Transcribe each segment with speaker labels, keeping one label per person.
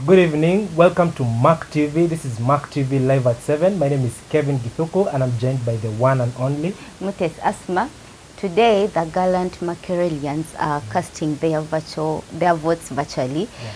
Speaker 1: Good evening, welcome to Mak TV. This is Mak TV live at 7. My name is Kevin Githuku and I'm joined by the one and only
Speaker 2: Mutesi Asumah. Today, the gallant Makerelians are casting their votes virtually. Yeah.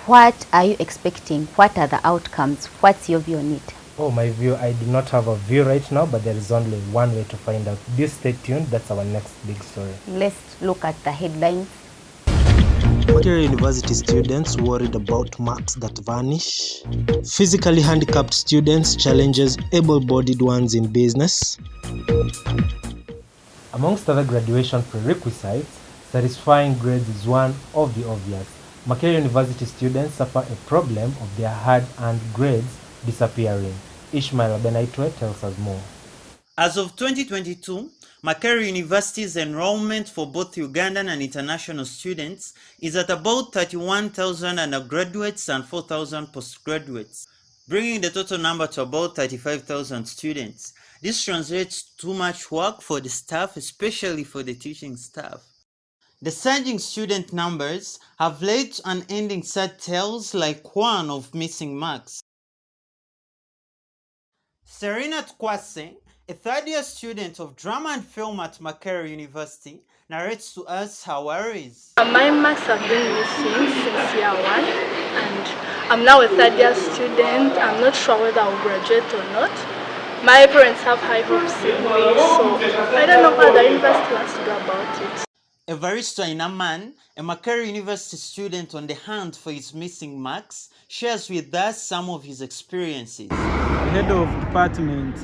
Speaker 2: What are you expecting? What are the outcomes? What's your view on it?
Speaker 1: Oh, my view, I do not have a view right now, but there is only one way to find out. Do stay tuned, that's our next big story.
Speaker 2: Let's look at the headlines.
Speaker 3: Makerere University students worried about marks that vanish. Physically handicapped students challenges able-bodied ones in business.
Speaker 1: Amongst other graduation prerequisites, satisfying grades is one of the obvious. Makerere University students suffer a problem of their hard-earned grades disappearing. Ishmael Abenaitwe tells us more.
Speaker 4: As of 2022, Makerere University's enrollment for both Ugandan and international students is at about 31,000 undergraduates and 4,000 postgraduates, bringing the total number to about 35,000 students. This translates to too much work for the staff, especially for the teaching staff. The surging student numbers have led to unending sad tales like one of missing marks. Serena Tkwase, a third-year student of drama and film at Makerere University, narrates to us her worries.
Speaker 5: My marks have been missing since year 1, and I'm now a third-year student. I'm not sure whether I'll graduate or not. My parents have high hopes in me, so I don't know how the university wants to go about it.
Speaker 4: Evaristo Inaman, a Makerere University student on the hunt for his missing marks, shares with us some of his experiences.
Speaker 6: The head of department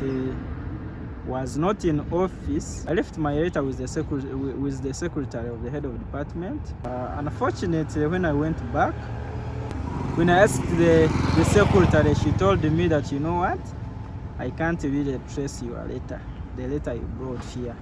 Speaker 6: was not in office. I left my letter with the secretary of the head of department. Unfortunately, when I went back, when I asked the secretary, she told me that, you know what, I can't really trace your letter, the letter you brought here.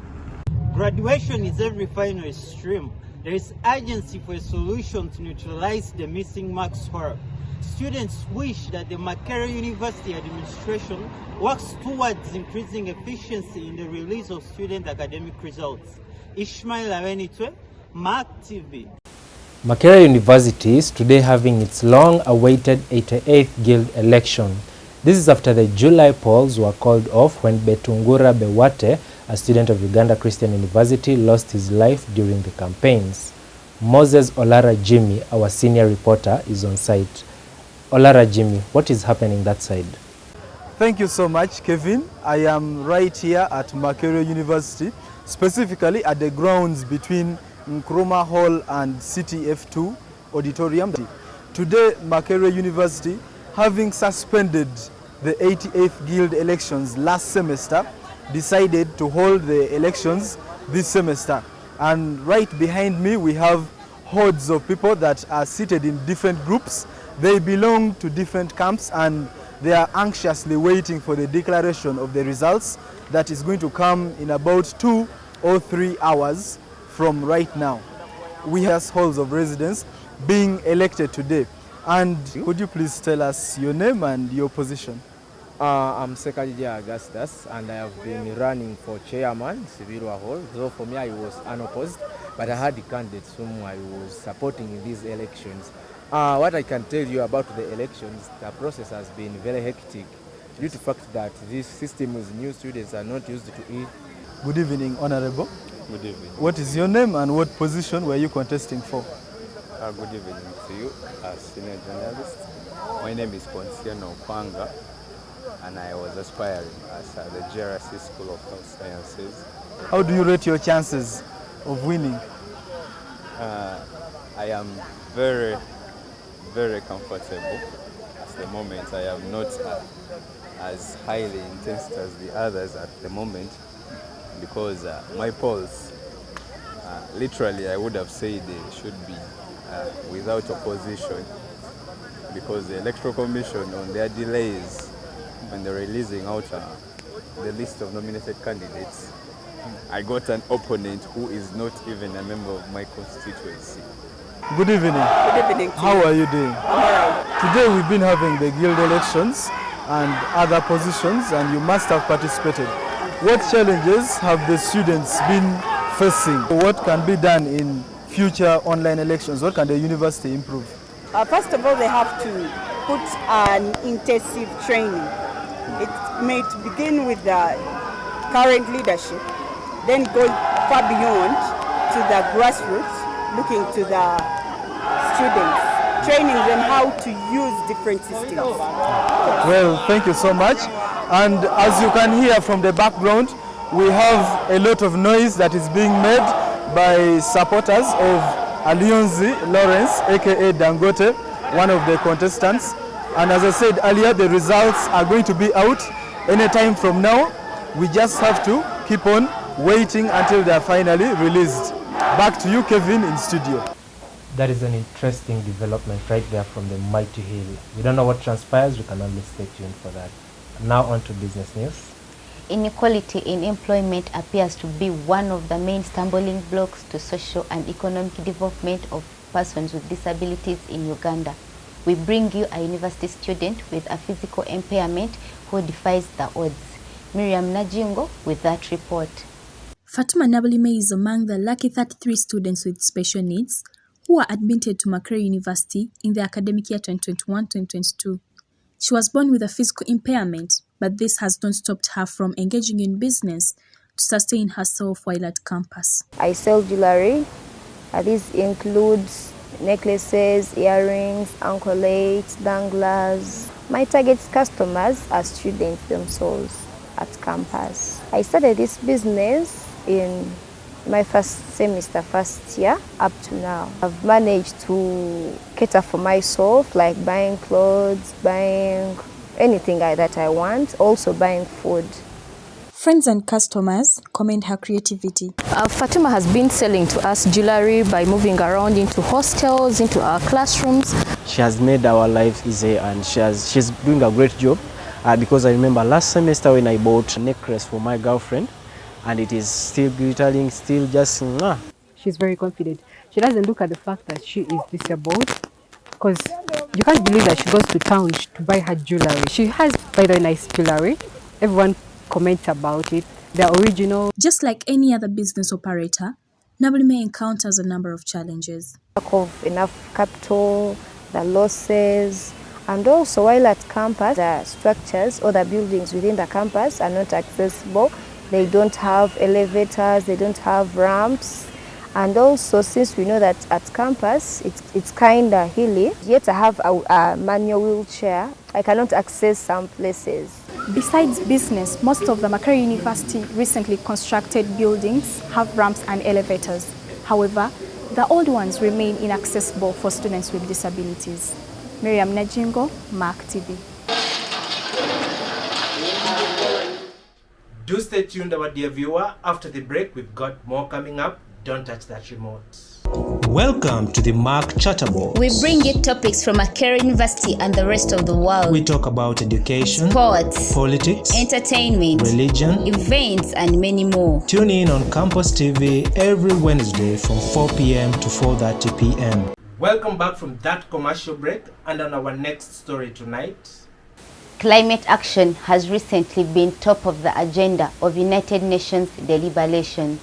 Speaker 4: Graduation is every final stream. There is urgency for a solution to neutralize the missing marks horror. Students wish that the Makerere University administration works towards increasing efficiency in the release of student academic results. Ishmael, Abenaitwe, Mak TV.
Speaker 1: Makerere University is today having its long-awaited 88th Guild election. This is after the July polls were called off when Betungura Bewate, a student of Uganda Christian University, lost his life during the campaigns. Moses Olara Jimmy, our senior reporter, is on site. Olara Jimmy, what is happening that side?
Speaker 7: Thank you so much, Kevin. I am right here at Makerere University, specifically at the grounds between Nkrumah Hall and CTF2 Auditorium. Today, Makerere University, having suspended the 88th Guild elections last semester, decided to hold the elections this semester. And right behind me, we have hordes of people that are seated in different groups. They belong to different camps and they are anxiously waiting for the declaration of the results that is going to come in about 2 or 3 hours from right now. We have halls of residence being elected today. And could you please tell us your name and your position?
Speaker 8: I'm Secretary Augustus and I have been running for chairman, Sivirwa Hall. So for me I was unopposed, but I had the candidates whom I was supporting in these elections. What I can tell you about the elections, the process has been very hectic due to the fact that this system with new students are not used to it.
Speaker 7: Good evening, Honorable.
Speaker 9: Good evening.
Speaker 7: What is your name and what position were you contesting for?
Speaker 9: Good evening to you as senior journalist. My name is Ponciano Kwanga and I was aspiring as the GRC School of Health Sciences.
Speaker 7: How do you rate your chances of winning?
Speaker 9: I am very comfortable. At the moment, I am not as highly intense as the others at the moment because my polls, literally I would have said they should be without opposition because the Electoral Commission on their delays when they're releasing out the list of nominated candidates, I got an opponent who is not even a member of my constituency.
Speaker 7: Good evening.
Speaker 10: Good evening.
Speaker 7: How are you doing? Today we've been having the guild elections and other positions and you must have participated. What challenges have the students been facing? What can be done in future online elections? What can the university improve?
Speaker 10: First of all, they have to put an intensive training. It may begin with the current leadership, then go far beyond to the grassroots, looking to the students, training them how to use different systems.
Speaker 7: Well, thank you so much. And as you can hear from the background, we have a lot of noise that is being made by supporters of Alionzi Lawrence, aka Dangote, one of the contestants. And as I said earlier, the results are going to be out anytime from now. We just have to keep on waiting until they are finally released. Back to you, Kevin, in studio.
Speaker 1: That is an interesting development right there from the mighty hill. We don't know what transpires, we can only stay tuned for that. Now on to business news.
Speaker 2: Inequality in employment appears to be one of the main stumbling blocks to social and economic development of persons with disabilities in Uganda. We bring you a university student with a physical impairment who defies the odds. Miriam Najjingo with that report.
Speaker 11: Fatuma Nabulime is among the lucky 33 students with special needs who were admitted to Makerere University in the academic year 2021-2022. She was born with a physical impairment, but this has not stopped her from engaging in business to sustain herself while at campus.
Speaker 12: I sell jewelry. This includes necklaces, earrings, anklets, danglers. My target customers are students themselves at campus. I started this business in my first semester, first year, up to now. I've managed to cater for myself, like buying clothes, buying anything that I want, also buying food.
Speaker 11: Friends and customers commend her creativity.
Speaker 13: Fatuma has been selling to us jewelry by moving around into hostels, into our classrooms.
Speaker 14: She has made our life easy and she's doing a great job because I remember last semester when I bought a necklace for my girlfriend and it is still glittering, still just
Speaker 15: She's very confident. She doesn't look at the fact that she is disabled because you can't believe that she goes to town to buy her jewelry. She has very nice jewelry. Everyone comments about it. They're original.
Speaker 11: Just like any other business operator, Nabulime encounters a number of challenges.
Speaker 12: Lack of enough capital, the losses, and also while at campus, the structures or the buildings within the campus are not accessible. They don't have elevators, they don't have ramps. And also, since we know that at campus, it's kind of hilly, yet I have a manual wheelchair, I cannot access some places.
Speaker 11: Besides business, most of the Makerere University recently constructed buildings have ramps and elevators. However, the old ones remain inaccessible for students with disabilities. Miriam Najjingo, Mak TV.
Speaker 1: Do stay tuned, our dear viewer. After the break, we've got more coming up. Don't touch that remote.
Speaker 3: Welcome to the Mak Chatterbox.
Speaker 2: We bring you topics from Makerere University and the rest of the world.
Speaker 3: We talk about education,
Speaker 2: sports,
Speaker 3: politics,
Speaker 2: entertainment,
Speaker 3: religion,
Speaker 2: events, and many more.
Speaker 3: Tune in on Campus TV every Wednesday from 4 p.m. to 4:30 p.m.
Speaker 1: Welcome back from that commercial break, and on our next story tonight.
Speaker 2: Climate action has recently been top of the agenda of United Nations deliberation.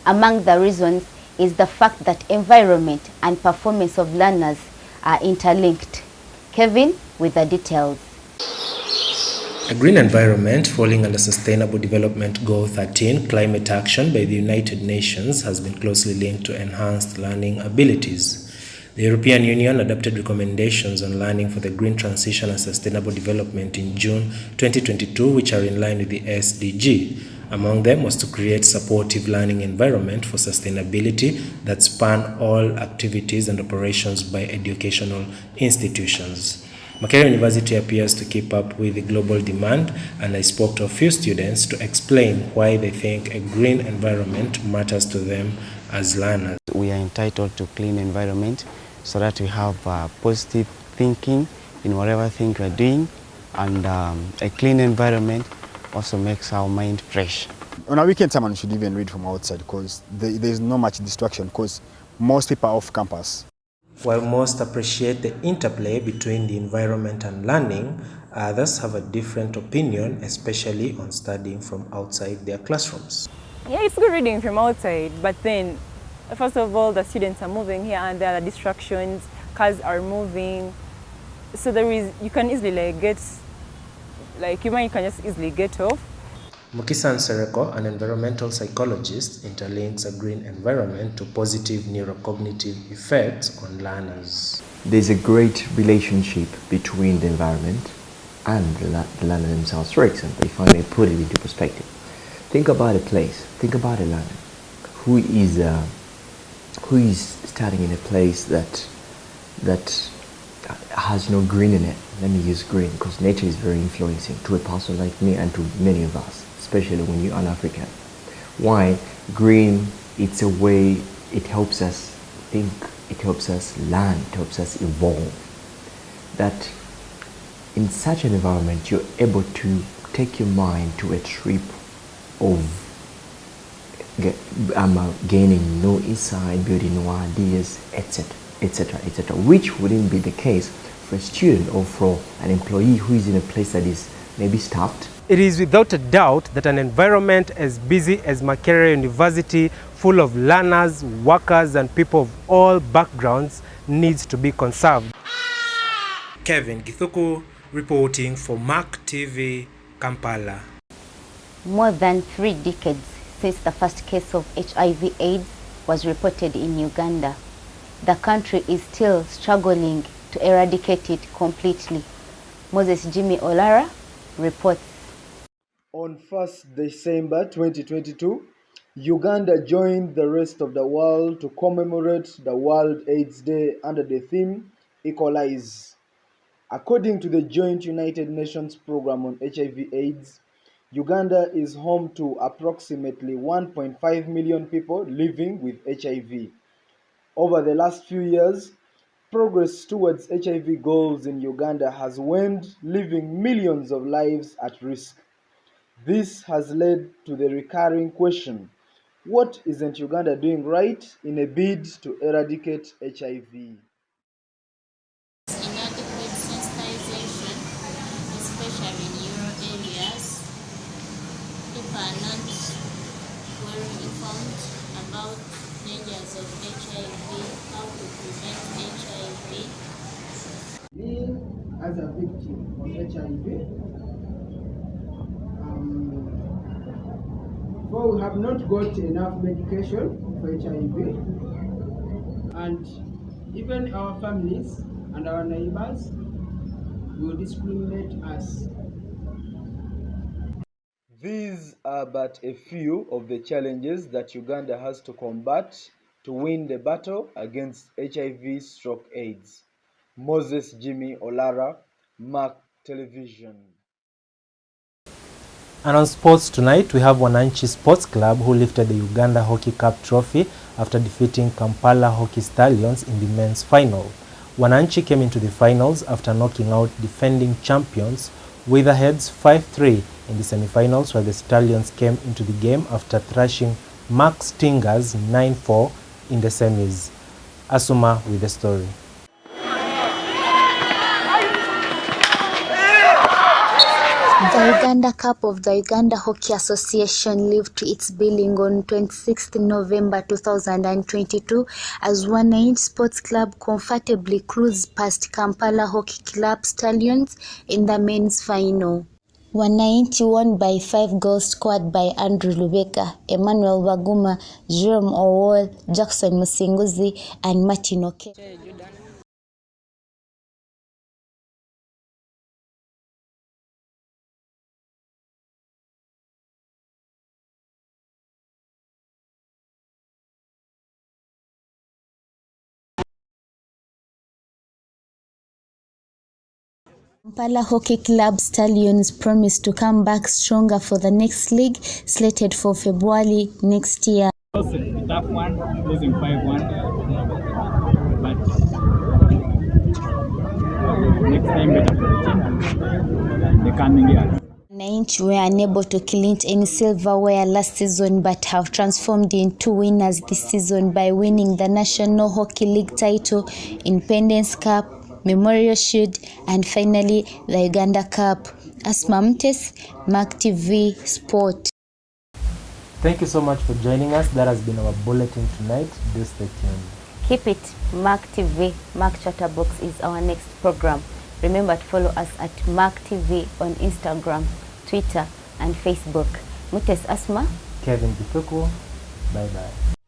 Speaker 2: Among the reasons is the fact that environment and performance of learners are interlinked. Kevin with the details.
Speaker 1: A green environment falling under Sustainable Development Goal 13, climate action by the United Nations, has been closely linked to enhanced learning abilities. The European Union adopted recommendations on learning for the green transition and sustainable development in June 2022, which are in line with the SDG. Among them was to create supportive learning environment for sustainability that span all activities and operations by educational institutions. Makerere University appears to keep up with the global demand, and I spoke to a few students to explain why they think a green environment matters to them as learners.
Speaker 16: We are entitled to clean environment so that we have positive thinking in whatever thing we are doing, and a clean environment also makes our mind fresh.
Speaker 17: On a weekend time, one should even read from outside because there's not much distraction because most people are off campus.
Speaker 1: While most appreciate the interplay between the environment and learning, others have a different opinion, especially on studying from outside their classrooms.
Speaker 18: Yeah, it's good reading from outside, but then first of all, the students are moving here and there are distractions. cars are moving. So you can easily you can just easily get off.
Speaker 1: Mukisan Sereko, an environmental psychologist, interlinks a green environment to positive neurocognitive effects on learners.
Speaker 19: There's a great relationship between the environment and the learner themselves. For example, if I may put it into perspective, think about a place, think about a learner who is starting in a place that has no green in it. Let me use green because nature is very influencing to a person like me and to many of us, especially when you're an African. Why? Green, it's a way, it helps us think, it helps us learn, it helps us evolve. That in such an environment, you're able to take your mind to a trip of gaining new insight, building new ideas, etc., etc., etc., which wouldn't be the case for a student or for an employee who is in a place that is maybe staffed.
Speaker 1: It is without a doubt that an environment as busy as Makerere University, full of learners, workers, and people of all backgrounds, needs to be conserved. Kevin Githuku reporting for Mak TV, Kampala.
Speaker 2: More than 3 decades since the first case of HIV/AIDS was reported in Uganda, the country is still struggling to eradicate it completely. Moses Jimmy Olara reports.
Speaker 7: On 1st December 2022, Uganda joined the rest of the world to commemorate the World AIDS Day under the theme Equalize. According to the Joint United Nations Program on HIV/AIDS, Uganda is home to approximately 1.5 million people living with HIV. Over the last few years, progress towards HIV goals in Uganda has waned, leaving millions of lives at risk. This has led to the recurring question, what isn't Uganda doing right in a bid to eradicate HIV?
Speaker 20: Inadequate sensitization, especially in rural areas. People are not well informed about dangers of HIV, how to prevent HIV.
Speaker 21: Me, as a victim of HIV, well, we have not got enough medication for HIV, and even our families and our neighbors will discriminate us.
Speaker 7: These are but a few of the challenges that Uganda has to combat to win the battle against HIV/AIDS. Moses Jimmy Olara, Mak Television.
Speaker 1: And on sports tonight, we have Wanai Sports Club who lifted the Uganda Hockey Cup trophy after defeating Kampala Hockey Stallions in the men's final. Wanai came into the finals after knocking out defending champions Witherheads 5-3 in the semi-finals, while the Stallions came into the game after thrashing Mark Stingers 9-4 in the semis. Asumah with the story.
Speaker 22: The Uganda Cup of the Uganda Hockey Association lived to its billing on 26 November 2022 as Wanai Sports Club comfortably cruised past Kampala Hockey Club Stallions in the men's final. Wanai won by 5 goals scored by Andrew Lubega, Emmanuel Baguma, Jerome Owol, Jackson Musinguzi, and Martin Oke. Kampala Hockey Club Stallions promise to come back stronger for the next league, slated for February next year.
Speaker 23: Also a tough one, losing 5-1, but next time better for the team, the coming years.
Speaker 22: Wanai were unable to clinch any silverware last season but have transformed into winners this season by winning the National Hockey League title, Independence Cup, Memorial Shield, and finally the Uganda Cup. Asumah, Mutesi, Mak TV Sport.
Speaker 1: Thank you so much for joining us. That has been our bulletin tonight. Do stay tuned.
Speaker 2: Keep it Mak TV. Mak Chatterbox is our next program. Remember to follow us at Mak TV on Instagram, Twitter, and Facebook. Mutesi, Asumah.
Speaker 1: Kevin Githuku. Bye-bye.